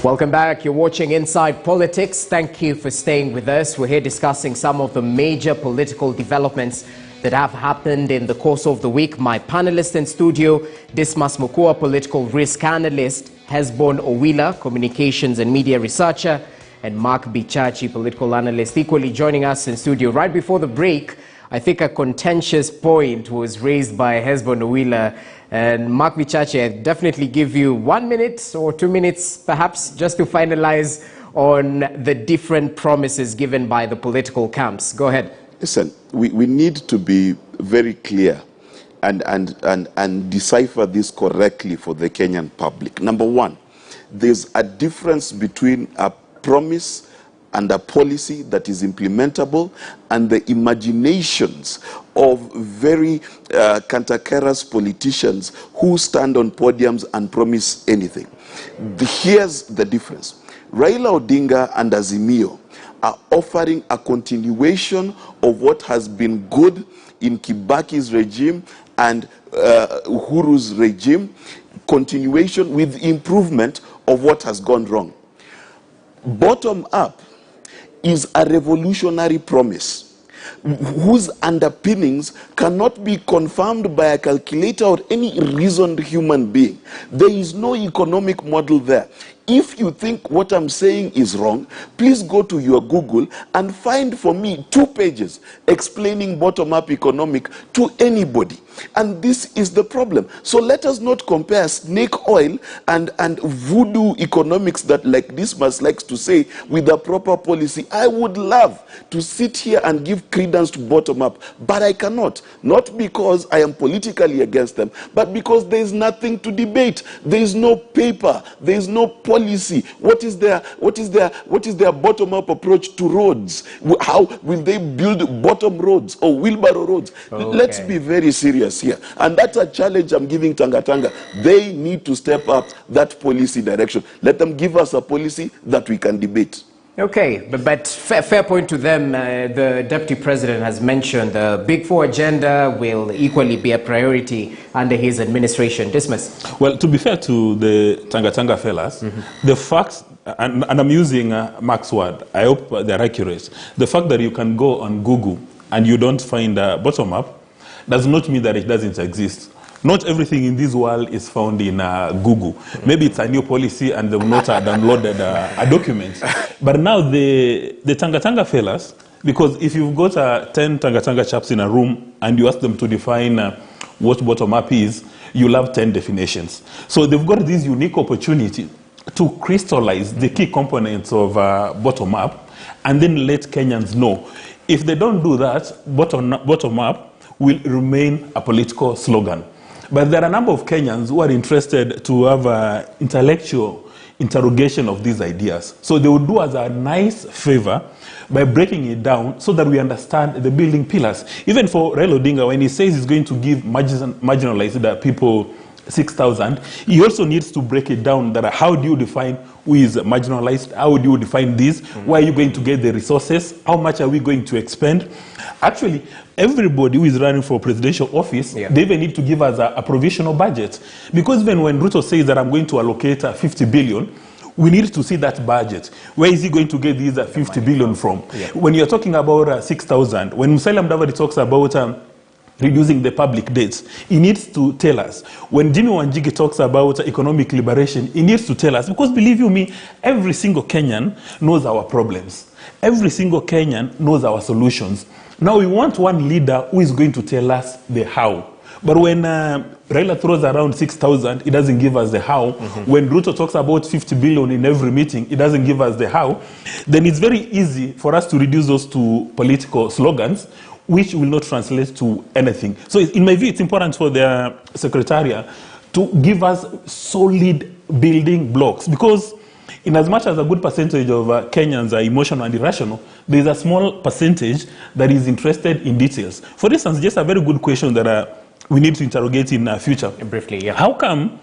Welcome back. You're watching Inside Politics. Thank you for staying with us. We're here discussing some of the major political developments that have happened in the course of the week. My panelists in studio, Dismas Mukua, political risk analyst, Hesbon Owila, communications and media researcher, and Mark Bichachi, political analyst, equally joining us in studio. Right before the break, I think a contentious point was raised by Hesbon Owila. And Mark Bichachi, I definitely give you 1 minute or 2 minutes, perhaps, just to finalize on the different promises given by the political camps. Go ahead. Listen, we need to be very clear and decipher this correctly for the Kenyan public. Number one, there's a difference between a promise and a policy that is implementable and the imaginations of very cantankerous politicians who stand on podiums and promise anything. Here's the difference. Raila Odinga and Azimio are offering a continuation of what has been good in Kibaki's regime and Uhuru's regime, continuation with improvement of what has gone wrong. Bottom up is a revolutionary promise whose underpinnings cannot be confirmed by a calculator or any reasoned human being. There is no economic model there. If you think what I'm saying is wrong, please go to your Google and find for me 2 pages explaining bottom-up economic to anybody. And this is the problem. So let us not compare snake oil and voodoo economics that, like Dismas likes to say, with a proper policy. I would love to sit here and give credence to bottom-up, but I cannot. Not because I am politically against them, but because there is nothing to debate. There is no paper. There is no policy. What is their bottom-up approach to roads? How will they build bottom roads or wheelbarrow roads? Okay. Let's be very serious here, and that's a challenge I'm giving Tanga. They need to step up that policy direction. Let them give us a policy that we can debate. Okay, but fair point to them. The Deputy President has mentioned the Big Four agenda will equally be a priority under his administration. Dismiss. Well, to be fair to the Tanga fellas, the facts, and I'm using Mark's word, I hope they're accurate. The fact that you can go on Google and you don't find bottom-up does not mean that it doesn't exist. Not everything in this world is found in Google. Maybe it's a new policy and they've not downloaded a document. But now the Tanga fellas, because if you've got 10 Tanga chaps in a room and you ask them to define what bottom-up is, you'll have 10 definitions. So they've got this unique opportunity to crystallize the key components of bottom-up and then let Kenyans know. If they don't do that, bottom-up will remain a political slogan. But there are a number of Kenyans who are interested to have an intellectual interrogation of these ideas. So they will do us a nice favor by breaking it down so that we understand the building pillars. Even for Raila Odinga, when he says he's going to give marginalized people 6,000, he also needs to break it down that how do you define who is marginalized? How do you define this? Where are you going to get the resources? How much are we going to expend? Actually, everybody who is running for presidential office, they even need to give us a provisional budget. Because even when Ruto says that I'm going to allocate 50 billion, we need to see that budget. Where is he going to get these 50 billion from? When you're talking about 6,000, when Musalia Mudavadi talks about reducing the public debts, he needs to tell us. When Jimmy Wanjigi talks about economic liberation, he needs to tell us. Because believe you me, every single Kenyan knows our problems. Every single Kenyan knows our solutions. Now we want one leader who is going to tell us the how. But when Raila throws around 6,000, it doesn't give us the how. When Ruto talks about 50 billion in every meeting, it doesn't give us the how. Then it's very easy for us to reduce those to political slogans, which will not translate to anything. So in my view, it's important for the Secretariat to give us solid building blocks, because in as much as a good percentage of Kenyans are emotional and irrational, there is a small percentage that is interested in details. For instance, just a very good question that we need to interrogate in the future. Briefly, How come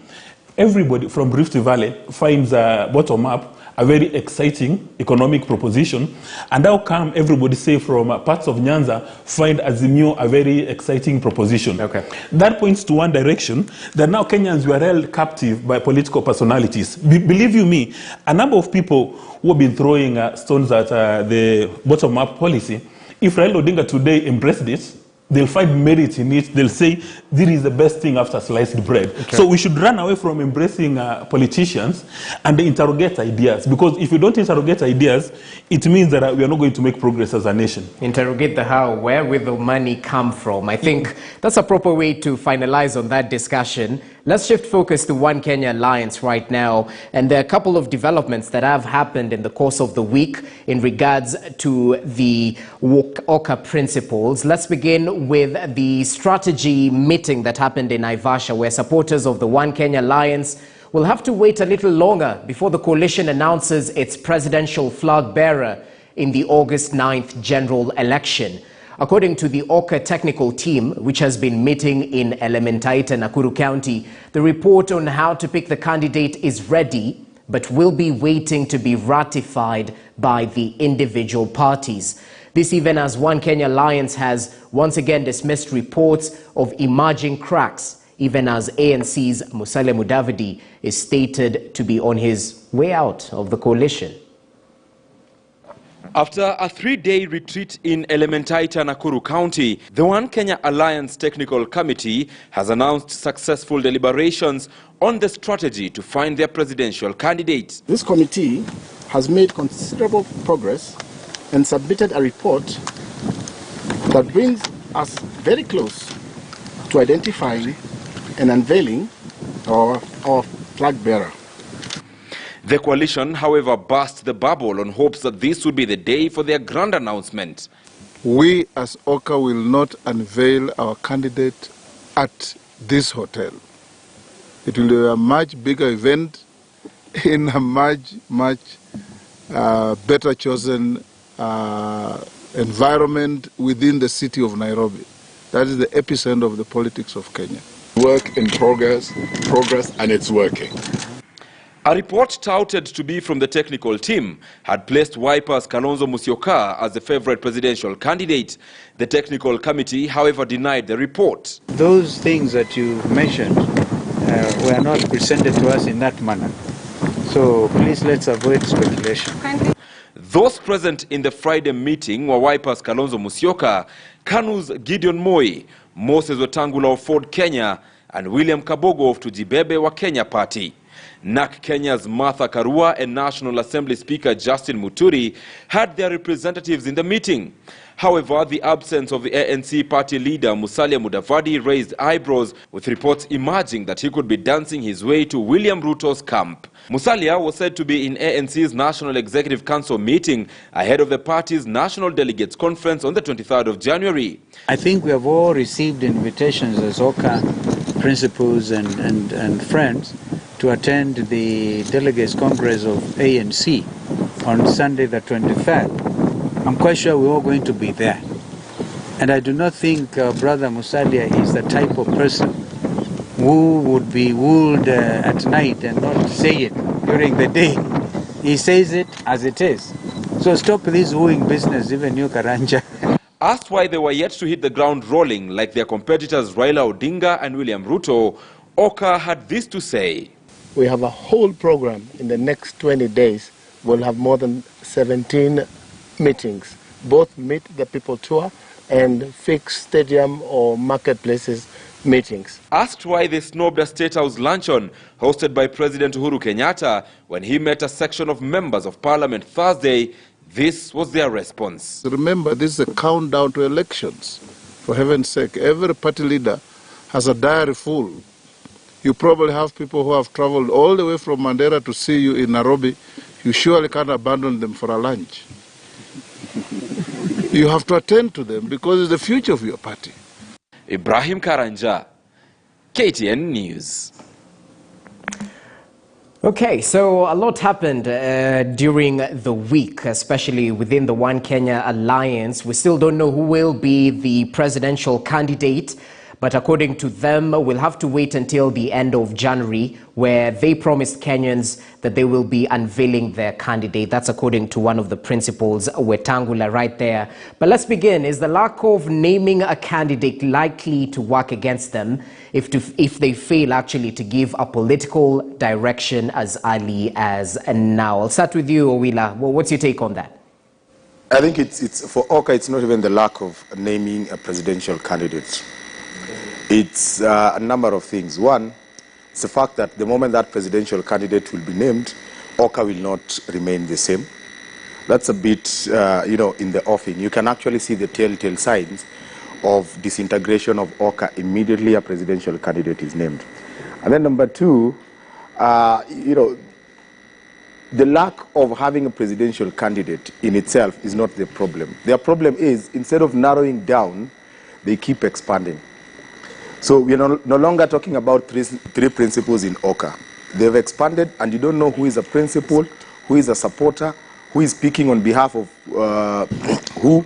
everybody from Rift Valley finds bottom-up a very exciting economic proposition. And how come everybody say from parts of Nyanza find Azimio a very exciting proposition? Okay. That points to one direction, that now Kenyans were held captive by political personalities. Believe you me, a number of people who have been throwing stones at the bottom-up policy, if Raila Odinga today embraced it, they'll find merit in it. They'll say, this is the best thing after sliced bread. Okay. So we should run away from embracing politicians and interrogate ideas. Because if you don't interrogate ideas, it means that we are not going to make progress as a nation. Interrogate the how. Where will the money come from? I think that's a proper way to finalize on that discussion. Let's shift focus to One Kenya Alliance right now. And there are a couple of developments that have happened in the course of the week in regards to the OKA principles. Let's begin with the strategy meeting that happened in Naivasha, where supporters of the One Kenya Alliance will have to wait a little longer before the coalition announces its presidential flag bearer in the August 9th general election. According to the OKA technical team, which has been meeting in Elementaita, Nakuru County, the report on how to pick the candidate is ready, but will be waiting to be ratified by the individual parties. This even as One Kenya Alliance has once again dismissed reports of emerging cracks, even as ANC's Musalia Mudavadi is stated to be on his way out of the coalition. After a 3-day retreat in Elementaita, Nakuru County, the One Kenya Alliance Technical Committee has announced successful deliberations on the strategy to find their presidential candidate. This committee has made considerable progress and submitted a report that brings us very close to identifying and unveiling our flag bearer. The coalition, however, burst the bubble on hopes that this would be the day for their grand announcement. We as OKA will not unveil our candidate at this hotel. It will be a much bigger event in a much better chosen environment within the city of Nairobi. That is the epicenter of the politics of Kenya. Work in progress, and it's working. A report touted to be from the technical team had placed Wiper's Kalonzo Musyoka as the favorite presidential candidate. The technical committee, however, denied the report. Those things that you mentioned were not presented to us in that manner. So please let's avoid speculation. Those present in the Friday meeting were Wiper's Kalonzo Musyoka, KANU's Gideon Moi, Moses Wetangula of Ford Kenya, and William Kabogo of Tujibebe wa Kenya Party. NAK Kenya's Martha Karua and National Assembly Speaker Justin Muturi had their representatives in the meeting. However, the absence of the ANC party leader Musalia Mudavadi raised eyebrows, with reports emerging that he could be dancing his way to William Ruto's camp. Musalia was said to be in ANC's National Executive Council meeting ahead of the party's National Delegates Conference on the 23rd of January. I think we have all received invitations as OKA principals and friends to attend the Delegates Congress of ANC on Sunday the 23rd. I'm quite sure we're all going to be there. And I do not think Brother Musalia is the type of person who would be wooed at night and not say it during the day. He says it as it is. So stop this wooing business, even you, Karanja. Asked why they were yet to hit the ground rolling like their competitors Raila Odinga and William Ruto, OKA had this to say. We have a whole program in the next 20 days. We'll have more than 17 meetings, both Meet the People tour and fixed stadium or marketplaces meetings. Asked why they snubbed a State House luncheon hosted by President Uhuru Kenyatta when he met a section of members of Parliament Thursday, this was their response. Remember, this is a countdown to elections. For heaven's sake, every party leader has a diary full. You probably have people who have traveled all the way from Mandera to see you in Nairobi. You surely can't abandon them for a lunch. You have to attend to them because it's the future of your party. Ibrahim Karanja, KTN News. Okay, so a lot happened during the week, especially within the One Kenya Alliance. We still don't know who will be the presidential candidate, But according to them, we'll have to wait until the end of January, where they promised Kenyans that they will be unveiling their candidate. That's according to one of the principals, Wetangula, right there. But let's begin. Is the lack of naming a candidate likely to work against them if they fail actually to give a political direction as early as now? I'll start with you, Owila. Well, what's your take on that? I think it's for OKA, it's not even the lack of naming a presidential candidate. It's a number of things. One, it's the fact that the moment that presidential candidate will be named, OKA will not remain the same. That's a bit, in the offing. You can actually see the telltale signs of disintegration of OKA immediately a presidential candidate is named. And then number two, the lack of having a presidential candidate in itself is not the problem. Their problem is, instead of narrowing down, they keep expanding. So we're no longer talking about three principles in OKA. They've expanded, and you don't know who is a principal, who is a supporter, who is speaking on behalf of who,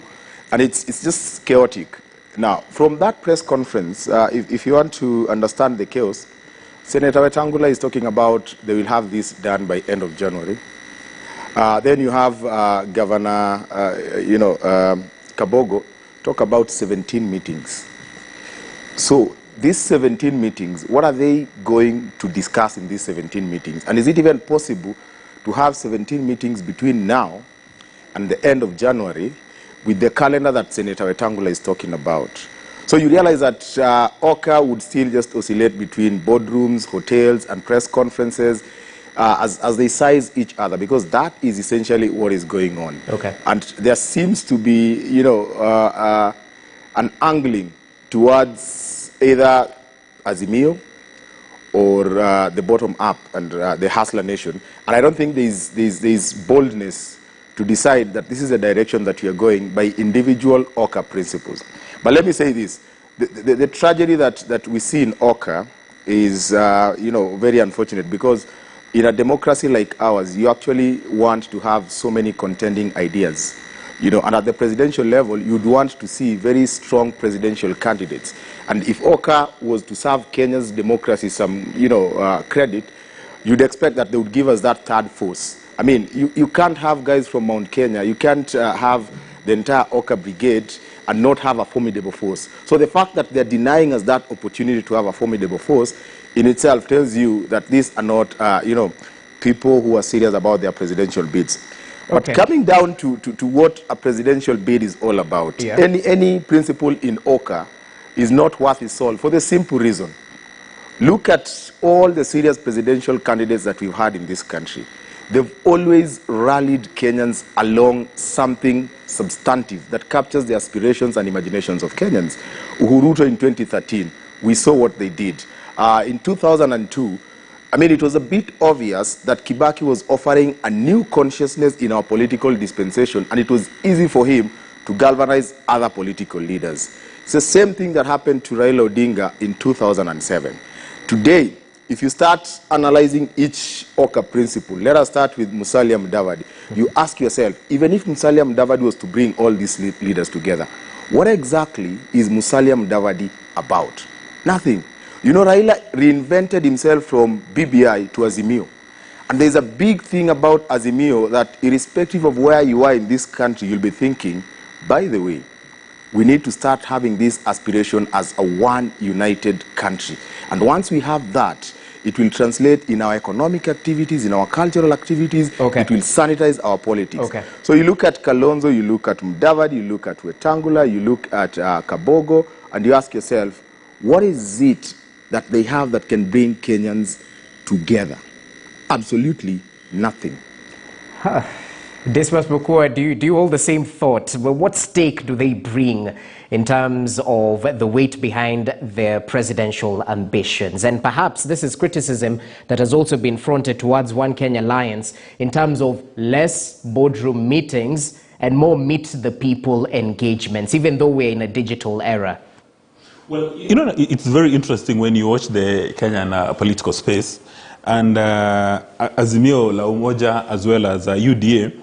and it's just chaotic. Now, from that press conference, if you want to understand the chaos, Senator Wetangula is talking about they will have this done by end of January. Then you have Governor, Kabogo talk about 17 meetings. So these 17 meetings, what are they going to discuss in these 17 meetings? And is it even possible to have 17 meetings between now and the end of January with the calendar that Senator Wetangula is talking about? So you realize that OKA would still just oscillate between boardrooms, hotels, and press conferences as they size each other, because that is essentially what is going on. Okay. And there seems to be, an angling towards either Azimio or the bottom up and the Hustler Nation. And I don't think there's boldness to decide that this is a direction that we are going by individual OKA principles. But let me say this, the tragedy that we see in OKA is, very unfortunate, because in a democracy like ours, you actually want to have so many contending ideas. And at the presidential level, you'd want to see very strong presidential candidates. And if OKA was to serve Kenya's democracy some, credit, you'd expect that they would give us that third force. I mean, you can't have guys from Mount Kenya, you can't have the entire OKA brigade and not have a formidable force. So the fact that they're denying us that opportunity to have a formidable force in itself tells you that these are not, people who are serious about their presidential bids. But coming down to what a presidential bid is all about, any principle in OKA is not worth its salt for the simple reason. Look at all the serious presidential candidates that we've had in this country. They've always rallied Kenyans along something substantive that captures the aspirations and imaginations of Kenyans. Uhuru in 2013, we saw what they did. In 2002, it was a bit obvious that Kibaki was offering a new consciousness in our political dispensation, and it was easy for him to galvanize other political leaders. It's the same thing that happened to Raila Odinga in 2007. Today, if you start analyzing each OKA principle, let us start with Musalia Mudavadi. You ask yourself, even if Musalia Mudavadi was to bring all these leaders together, what exactly is Musalia Mudavadi about? Nothing. Raila reinvented himself from BBI to Azimio. And there's a big thing about Azimio that irrespective of where you are in this country, you'll be thinking, by the way, we need to start having this aspiration as a one united country. And once we have that, it will translate in our economic activities, in our cultural activities. It will sanitize our politics. So you look at Kalonzo, you look at Mudavadi, you look at Wetangula, you look at Kabogo, and you ask yourself, what is it that they have that can bring Kenyans together? Absolutely nothing. Dismas Mukua, do you hold the same thought? Well, what stake do they bring in terms of the weight behind their presidential ambitions? And perhaps this is criticism that has also been fronted towards One Kenya Alliance in terms of less boardroom meetings and more meet-the-people engagements, even though we're in a digital era. Well, it's very interesting when you watch the Kenyan political space, and Azimio la Umoja as well as UDA,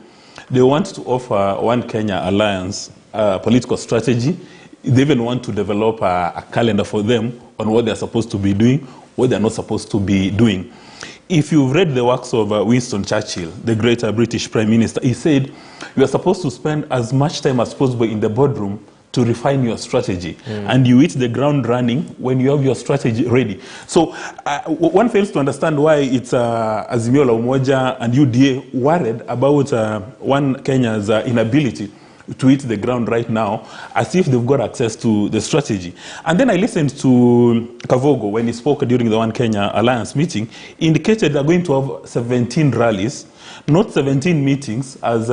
they want to offer One Kenya Alliance political strategy They even want to develop a calendar for them on what they're supposed to be doing, what they're not supposed to be doing. If you've read the works of Winston Churchill, the great British Prime Minister, he said, you are supposed to spend as much time as possible in the boardroom to refine your strategy. And you hit the ground running when you have your strategy ready. So one fails to understand why it's Azimio la Umoja and UDA worried about One Kenya's inability to hit the ground right now, as if they've got access to the strategy. And then I listened to Kavogo when he spoke during the One Kenya Alliance meeting, indicated they're going to have 17 rallies, not 17 meetings, as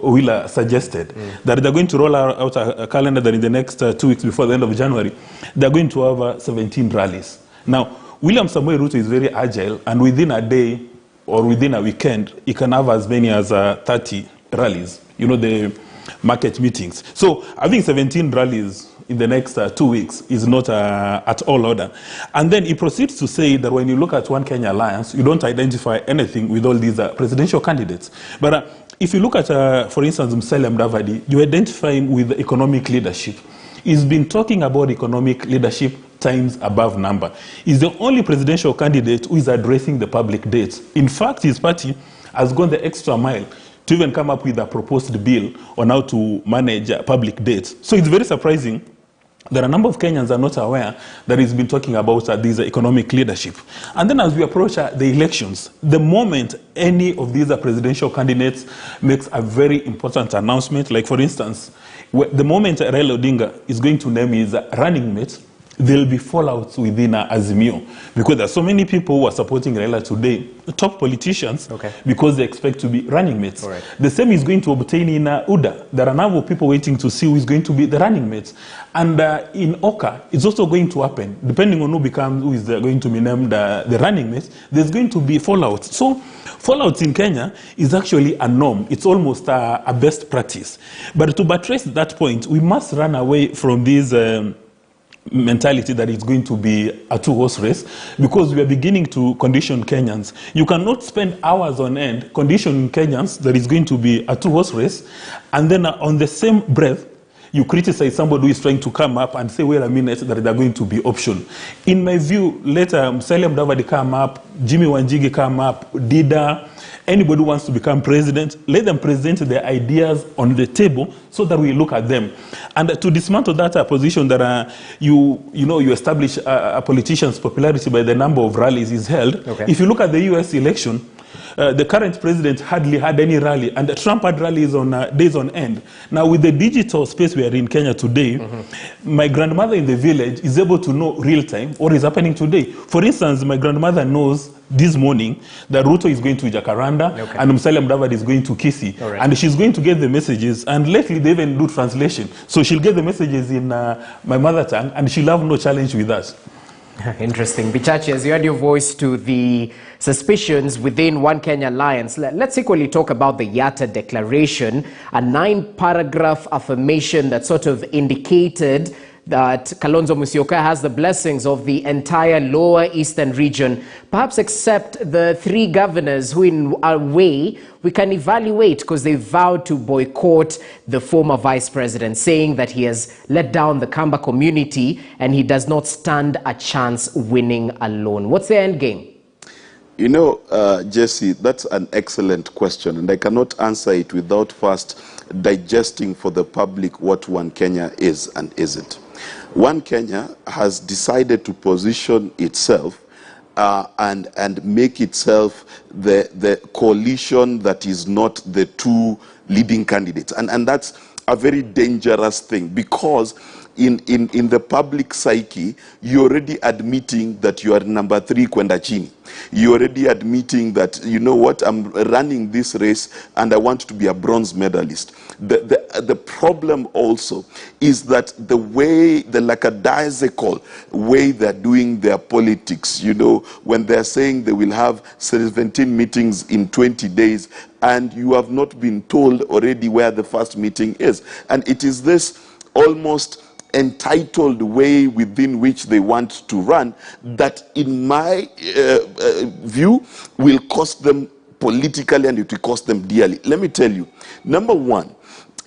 Wheeler suggested. That they're going to roll out a calendar that in the next 2 weeks before the end of January, they're going to have 17 rallies. Now, William Samoei Ruto is very agile, and within a day or within a weekend, he can have as many as 30 rallies. You know, the market meetings. So having 17 rallies in the next 2 weeks is not at all order. And then he proceeds to say that when you look at One Kenya Alliance, you don't identify anything with all these presidential candidates. But if you look at, for instance, Musalia Mudavadi, you identify him with economic leadership. He's been talking about economic leadership times above number. He's the only presidential candidate who is addressing the public debts. In fact, his party has gone the extra mile to even come up with a proposed bill on how to manage public debts. So it's very surprising that a number of Kenyans are not aware that he's been talking about this economic leadership. And then as we approach the elections, the moment any of these presidential candidates makes a very important announcement, like for instance, the moment Raila Odinga is going to name his running mate, there'll be fallouts within Azimio, because there are so many people who are supporting Raila today, top politicians, because they expect to be running mates. Right. The same is going to obtain in UDA. There are a number of people waiting to see who is going to be the running mates. And in OKA, it's also going to happen. Depending on who is going to be named the running mates, there's going to be fallouts. So fallouts in Kenya is actually a norm. It's almost a best practice. But to buttress that point, we must run away from these mentality that it's going to be a two-horse race, because we are beginning to condition Kenyans. You cannot spend hours on end conditioning Kenyans that it's going to be a two-horse race, and then on the same breath, you criticize somebody who is trying to come up and say, wait a minute, that they're going to be option. In my view, later, Musalia Mudavadi come up, Jimmy Wanjigi come up, Dida, anybody who wants to become president, let them present their ideas on the table so that we look at them. And to dismantle that position that you establish a politician's popularity by the number of rallies he's held. If you look at the US election, the current president hardly had any rally, and Trump had rallies on days on end. Now, with the digital space we are in Kenya today, my grandmother in the village is able to know real time what is happening today. For instance, my grandmother knows this morning that Ruto is going to Jacaranda and Musalia Mudavadi is going to Kisii. And she's going to get the messages, and lately they even do translation. So she'll get the messages in my mother tongue, and she'll have no challenge with us. Interesting. Bichachi, as you add your voice to the suspicions within One Kenya Alliance, let's equally talk about the Yatta Declaration, a 9-paragraph affirmation that sort of indicated that Kalonzo Musyoka has the blessings of the entire lower eastern region, perhaps except the 3 governors who in a way we can evaluate, because they vowed to boycott the former vice president, saying that he has let down the Kamba community and he does not stand a chance winning alone. What's the end game? You know, Jesse, that's an excellent question, and I cannot answer it without first digesting for the public what One Kenya is and isn't. One Kenya has decided to position itself and make itself the coalition that is not the 2 leading candidates. And that's a very dangerous thing, because in the public psyche, you're already admitting that you are number 3 kwenda chini. You're already admitting that, you know what, I'm running this race and I want to be a bronze medalist. The problem also is that the way, the lackadaisical way they're doing their politics, you know, when they're saying they will have 17 meetings in 20 days, and you have not been told already where the first meeting is. And it is this almost entitled way within which they want to run that, in my view, will cost them politically, and it will cost them dearly. Let me tell you, number one,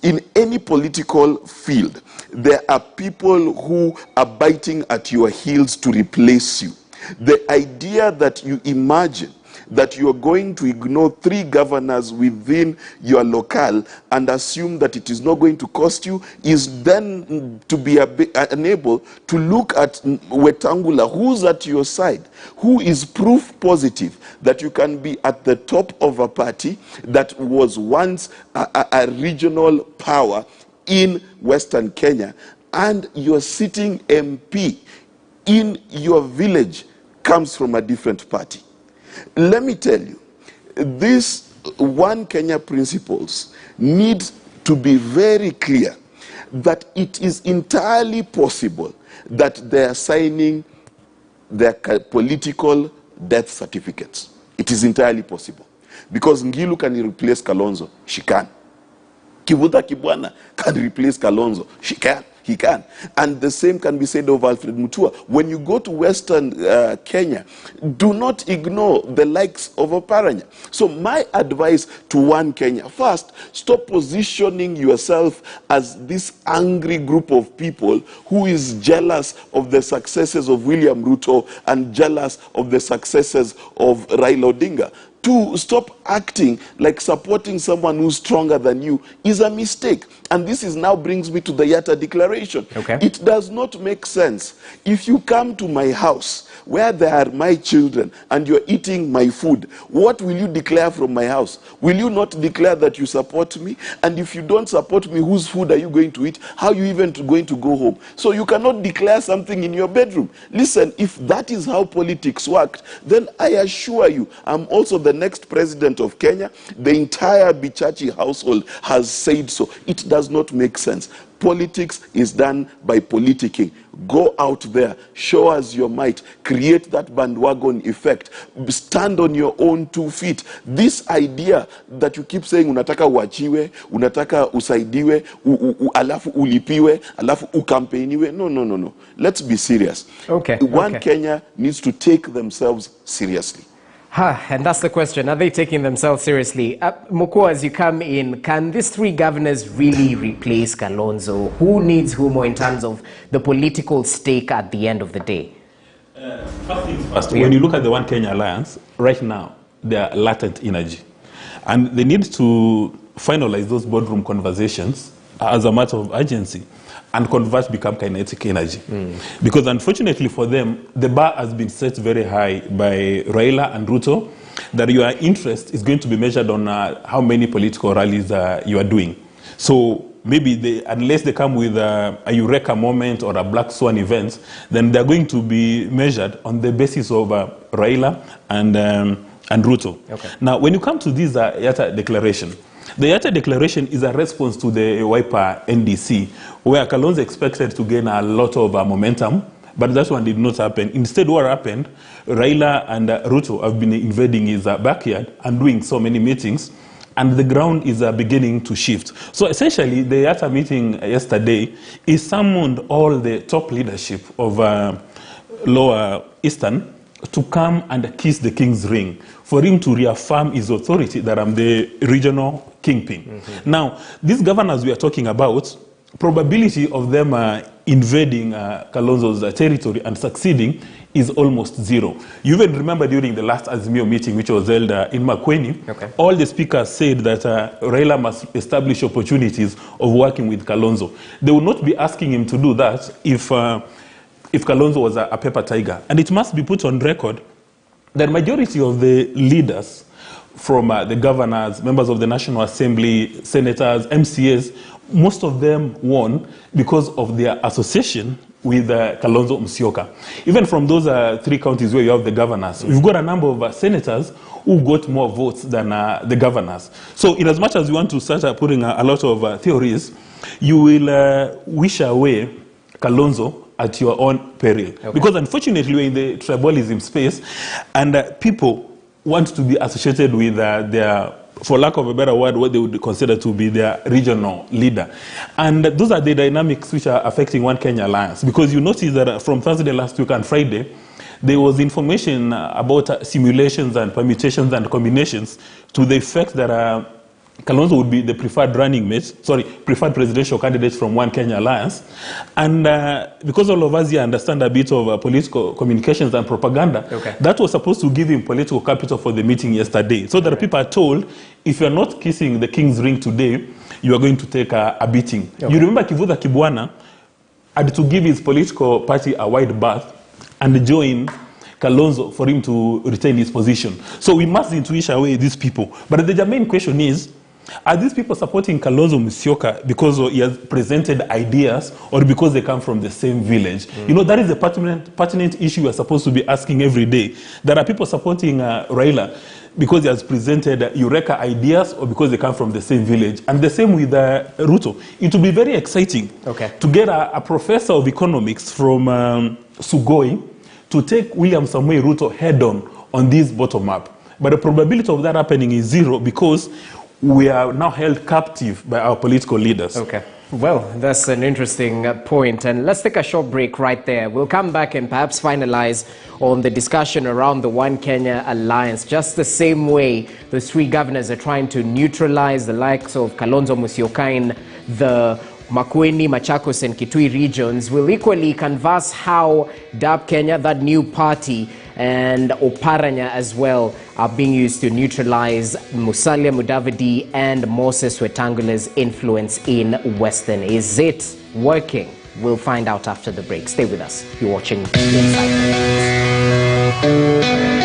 in any political field, there are people who are biting at your heels to replace you. The idea that you imagine that you are going to ignore 3 governors within your locale and assume that it is not going to cost you is then to be unable to look at Wetangula, who's at your side, who is proof positive that you can be at the top of a party that was once a regional power in Western Kenya, and your sitting MP in your village comes from a different party. Let me tell you, these One Kenya principles need to be very clear that it is entirely possible that they are signing their political death certificates. It is entirely possible. Because Ngilu can replace Kalonzo, she can. Kivuta Kibwana can replace Kalonzo, she can. He can. And the same can be said of Alfred Mutua. When you go to Western Kenya, do not ignore the likes of Oparanya. So my advice to One Kenya, first, stop positioning yourself as this angry group of people who is jealous of the successes of William Ruto and jealous of the successes of Raila Odinga. 2, stop acting like supporting someone who's stronger than you is a mistake. And this is now brings me to the Yatta Declaration. Okay. It does not make sense. If you come to my house where there are my children and you're eating my food, what will you declare from my house? Will you not declare that you support me? And if you don't support me, whose food are you going to eat? How are you even going to go home? So you cannot declare something in your bedroom. Listen, if that is how politics worked, then I assure you, I'm also the next president of Kenya. The entire Bichachi household has said so. It does not make sense. Politics is done by politicking. Go out there, show us your might, create that bandwagon effect, stand on your own 2 feet. This idea that you keep saying unataka uachiwe, unataka usaidiwe, alafu ulipiwe, alafu ukampeniwe. No. Let's be serious. One Kenya needs to take themselves seriously. And that's the question. Are they taking themselves seriously? Moko, as you come in, can these 3 governors really replace Kalonzo? Who needs who more in terms of the political stake at the end of the day? First things first, when you look at the One Kenya Alliance, right now, they are latent energy. And they need to finalize those boardroom conversations as a matter of urgency and convert become kinetic energy. Because unfortunately for them, the bar has been set very high by Raila and Ruto, that your interest is going to be measured on how many political rallies you are doing. So maybe unless they come with a eureka moment or a black swan event, then they're going to be measured on the basis of Raila and Ruto. Now, when you come to this Yatta Declaration, the Yatta Declaration is a response to the Wiper NDC, where Kalonzo expected to gain a lot of momentum, but that one did not happen. Instead, what happened, Raila and Ruto have been invading his backyard and doing so many meetings, and the ground is beginning to shift. So essentially, the Yatta meeting yesterday is summoned all the top leadership of Lower Eastern to come and kiss the king's ring, for him to reaffirm his authority that I'm the regional kingpin. Now, these governors we are talking about, probability of them invading Kalonzo's territory and succeeding is almost 0. You even remember during the last Azimio meeting, which was held in Makueni, all the speakers said that Raila must establish opportunities of working with Kalonzo. They would not be asking him to do that if Kalonzo was a paper tiger. And it must be put on record that majority of the leaders from the governors, members of the National Assembly, senators, MCAs, most of them won because of their association with Kalonzo Musyoka. Even from those 3 counties where you have the governors, we've got a number of senators who got more votes than the governors. So in as much as you want to start putting a lot of theories, you will wish away Kalonzo at your own peril. Because unfortunately, we're in the tribalism space, and people want to be associated with their, for lack of a better word, what they would consider to be their regional leader. And those are the dynamics which are affecting One Kenya Alliance. Because you notice that from Thursday last week and Friday, there was information about simulations and permutations and combinations to the effect that Kalonzo would be the preferred preferred presidential candidate from One Kenya Alliance. And because all of us here understand a bit of political communications and propaganda, that was supposed to give him political capital for the meeting yesterday. So that people are told, if you're not kissing the king's ring today, you are going to take a beating. You remember Kivuza Kibwana had to give his political party a wide berth and join Kalonzo for him to retain his position. So we must intuition away these people. But the main question is, are these people supporting Kalonzo Musyoka because he has presented ideas or because they come from the same village? You know, that is the pertinent issue we are supposed to be asking every day. There are people supporting Raila because he has presented Eureka ideas or because they come from the same village. And the same with Ruto. It will be very exciting to get a professor of economics from Sugoi to take William Samoei Ruto head on this bottom up. But the probability of that happening is zero because we are now held captive by our political leaders. Well, that's an interesting point. And let's take a short break right there. We'll come back and perhaps finalize on the discussion around the One Kenya Alliance. Just the same way the three governors are trying to neutralize the likes of Kalonzo Musyoka in the Makueni, Machakos and Kitui regions, will equally canvass how DAP Kenya, that new party, and Oparanya as well are being used to neutralize Musalia, Mudavadi and Moses Wetangula's influence in Western. Is it working? We'll find out after the break. Stay with us. You're watching Inside.